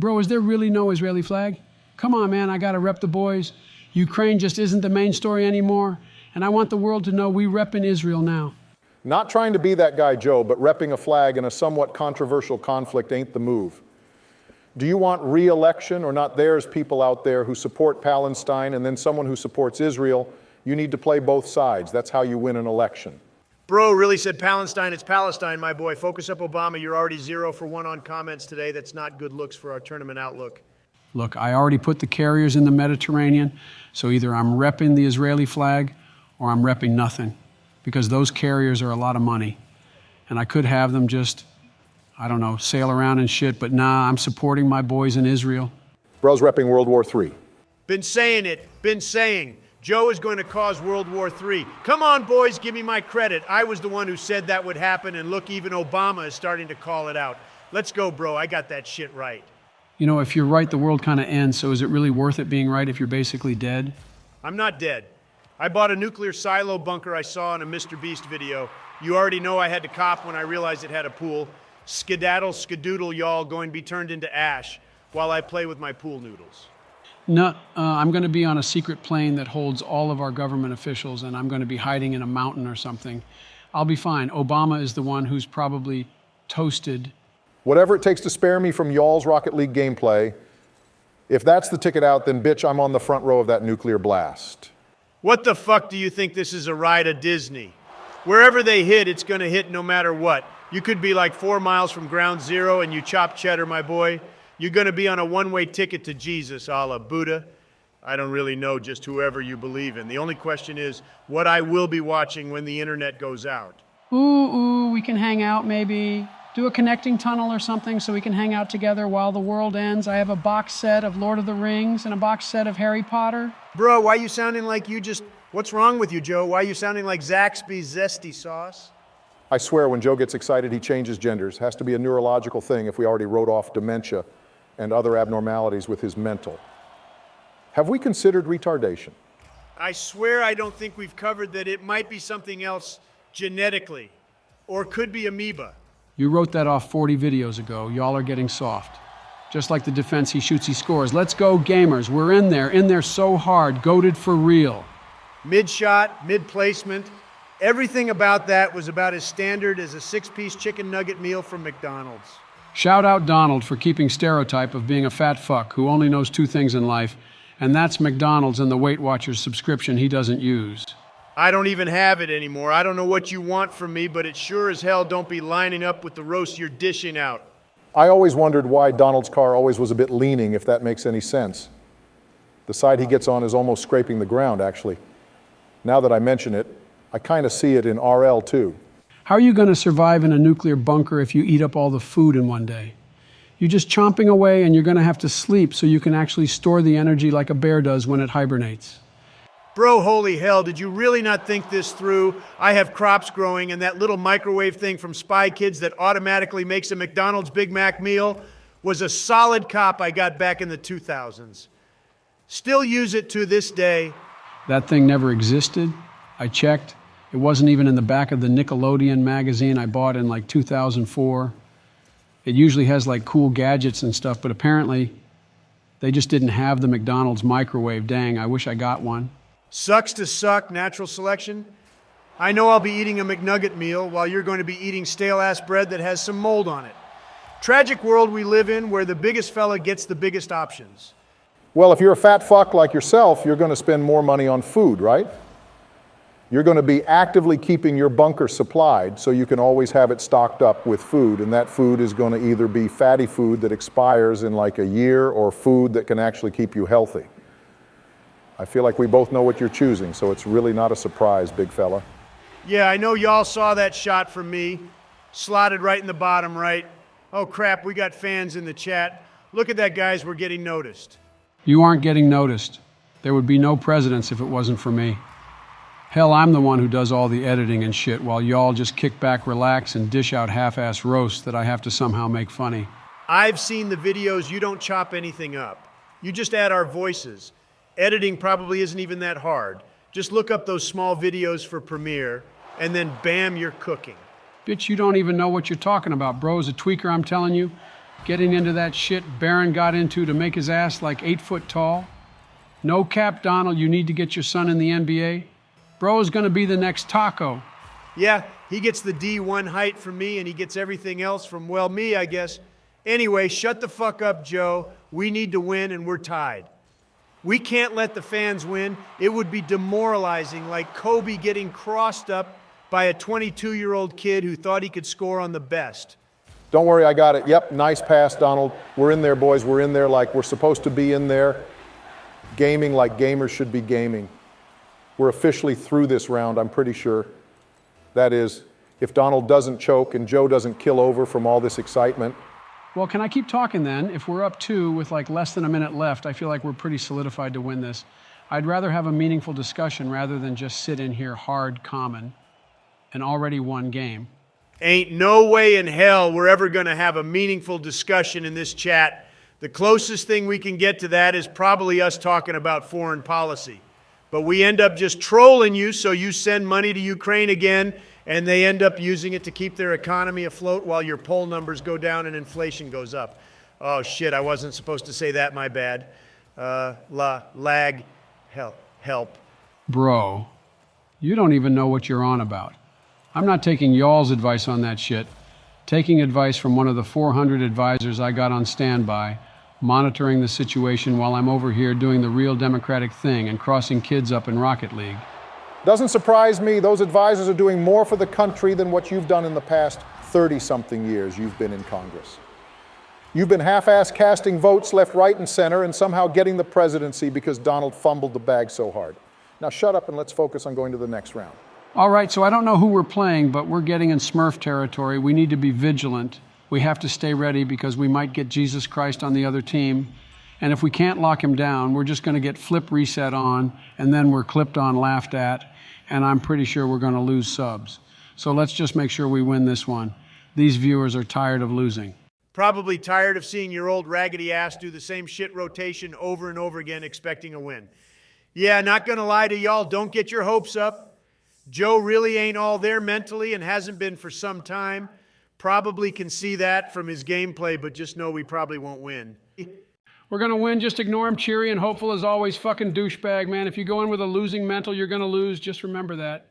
Bro, is there really no Israeli flag? Come on, man, I gotta rep the boys. Ukraine just isn't the main story anymore, and I want the world to know we rep in Israel now. Not trying to be that guy, Joe, but repping a flag in a somewhat controversial conflict ain't the move. Do you want re-election or not? There's people out there who support Palestine and then someone who supports Israel. You need to play both sides. That's how you win an election. Bro really said Palestine, it's Palestine, my boy. Focus up, Obama. You're already 0 for 1 on comments today. That's not good looks for our tournament outlook. Look, I already put the carriers in the Mediterranean, so either I'm repping the Israeli flag or I'm repping nothing, because those carriers are a lot of money. And I could have them just, I don't know, sail around and shit, but nah, I'm supporting my boys in Israel. Bro's repping World War III. Been saying it, been saying. Joe is going to cause World War III. Come on, boys, give me my credit. I was the one who said that would happen, and look, even Obama is starting to call it out. Let's go, bro. I got that shit right. You know, if you're right, the world kind of ends, so is it really worth it being right if you're basically dead? I'm not dead. I bought a nuclear silo bunker I saw in a Mr. Beast video. You already know I had to cop when I realized it had a pool. Skedaddle, skedoodle, y'all, going to be turned into ash while I play with my pool noodles. No, I'm going to be on a secret plane that holds all of our government officials, and I'm going to be hiding in a mountain or something. I'll be fine. Obama is the one who's probably toasted. Whatever it takes to spare me from y'all's Rocket League gameplay. If that's the ticket out, then bitch, I'm on the front row of that nuclear blast. What the fuck do you think this is, a ride at Disney? Wherever they hit, it's going to hit no matter what. You could be like 4 miles from ground zero and you chop cheddar, my boy. You're going to be on a one-way ticket to Jesus, a la Buddha. I don't really know, just whoever you believe in. The only question is what I will be watching when the internet goes out. Ooh, we can hang out maybe. Do a connecting tunnel or something so we can hang out together while the world ends. I have a box set of Lord of the Rings and a box set of Harry Potter. Bro, why you sounding like you just... What's wrong with you, Joe? Why you sounding like Zaxby's Zesty Sauce? I swear when Joe gets excited, he changes genders. Has to be a neurological thing if we already wrote off dementia and other abnormalities with his mental. Have we considered retardation? I swear I don't think we've covered that it might be something else genetically, or could be amoeba. You wrote that off 40 videos ago. Y'all are getting soft. Just like the defense, he shoots, he scores. Let's go, gamers. We're in there so hard, goated for real. Mid-shot, mid-placement. Everything about that was about as standard as a 6-piece chicken nugget meal from McDonald's. Shout out Donald for keeping stereotype of being a fat fuck who only knows 2 things in life, and that's McDonald's and the Weight Watchers subscription he doesn't use. I don't even have it anymore. I don't know what you want from me, but it sure as hell don't be lining up with the roast you're dishing out. I always wondered why Donald's car always was a bit leaning, if that makes any sense. The side he gets on is almost scraping the ground, actually. Now that I mention it, I kind of see it in RL too. How are you going to survive in a nuclear bunker if you eat up all the food in one day? You're just chomping away and you're going to have to sleep so you can actually store the energy like a bear does when it hibernates. Bro, holy hell, did you really not think this through? I have crops growing, and that little microwave thing from Spy Kids that automatically makes a McDonald's Big Mac meal was a solid cop I got back in the 2000s. Still use it to this day. That thing never existed. I checked. It wasn't even in the back of the Nickelodeon magazine I bought in like 2004. It usually has like cool gadgets and stuff, but apparently they just didn't have the McDonald's microwave. Dang, I wish I got one. Sucks to suck, natural selection. I know I'll be eating a McNugget meal while you're going to be eating stale-ass bread that has some mold on it. Tragic world we live in where the biggest fella gets the biggest options. Well, if you're a fat fuck like yourself, you're going to spend more money on food, right? You're going to be actively keeping your bunker supplied so you can always have it stocked up with food, and that food is going to either be fatty food that expires in like a year or food that can actually keep you healthy. I feel like we both know what you're choosing, so it's really not a surprise, big fella. Yeah, I know y'all saw that shot from me. Slotted right in the bottom right. Oh crap, we got fans in the chat. Look at that, guys, we're getting noticed. You aren't getting noticed. There would be no presidents if it wasn't for me. Hell, I'm the one who does all the editing and shit while y'all just kick back, relax, and dish out half-ass roasts that I have to somehow make funny. I've seen the videos. You don't chop anything up. You just add our voices. Editing probably isn't even that hard. Just look up those small videos for Premiere, and then bam, you're cooking. Bitch, you don't even know what you're talking about, bro. As a tweaker, I'm telling you, getting into that shit Barron got into to make his ass like 8 foot tall. No cap, Donald, you need to get your son in the NBA. Bro is gonna be the next Taco. Yeah, he gets the D1 height from me and he gets everything else from, well, me, I guess. Anyway, shut the fuck up, Joe. We need to win and we're tied. We can't let the fans win. It would be demoralizing, like Kobe getting crossed up by a 22-year-old kid who thought he could score on the best. Don't worry, I got it. Yep, nice pass, Donald. We're in there, boys. We're in there like we're supposed to be in there. Gaming like gamers should be gaming. We're officially through this round, I'm pretty sure. That is, if Donald doesn't choke and Joe doesn't kill over from all this excitement. Well, can I keep talking then? If we're up 2 with like less than a minute left, I feel like we're pretty solidified to win this. I'd rather have a meaningful discussion rather than just sit in here hard common an already won game. Ain't no way in hell we're ever going to have a meaningful discussion in this chat. The closest thing we can get to that is probably us talking about foreign policy. But we end up just trolling you, so you send money to Ukraine again, and they end up using it to keep their economy afloat while your poll numbers go down and inflation goes up. Oh shit, I wasn't supposed to say that, my bad. Help. Bro, you don't even know what you're on about. I'm not taking y'all's advice on that shit. Taking advice from one of the 400 advisors I got on standby, monitoring the situation while I'm over here doing the real democratic thing and crossing kids up in Rocket League. Doesn't surprise me, those advisors are doing more for the country than what you've done in the past 30-something years you've been in Congress. You've been half-ass casting votes left, right, and center and somehow getting the presidency because Donald fumbled the bag so hard. Now shut up and let's focus on going to the next round. All right, so I don't know who we're playing, but we're getting in Smurf territory. We need to be vigilant. We have to stay ready because we might get Jesus Christ on the other team. And if we can't lock him down, we're just going to get flip reset on, and then we're clipped on, laughed at, and I'm pretty sure we're going to lose subs. So let's just make sure we win this one. These viewers are tired of losing. Probably tired of seeing your old raggedy ass do the same shit rotation over and over again expecting a win. Yeah, not going to lie to y'all, don't get your hopes up. Joe really ain't all there mentally and hasn't been for some time. Probably can see that from his gameplay, but just know we probably won't win. We're going to win. Just ignore him. Cheery and hopeful as always. Fucking douchebag, man. If you go in with a losing mental, you're going to lose. Just remember that.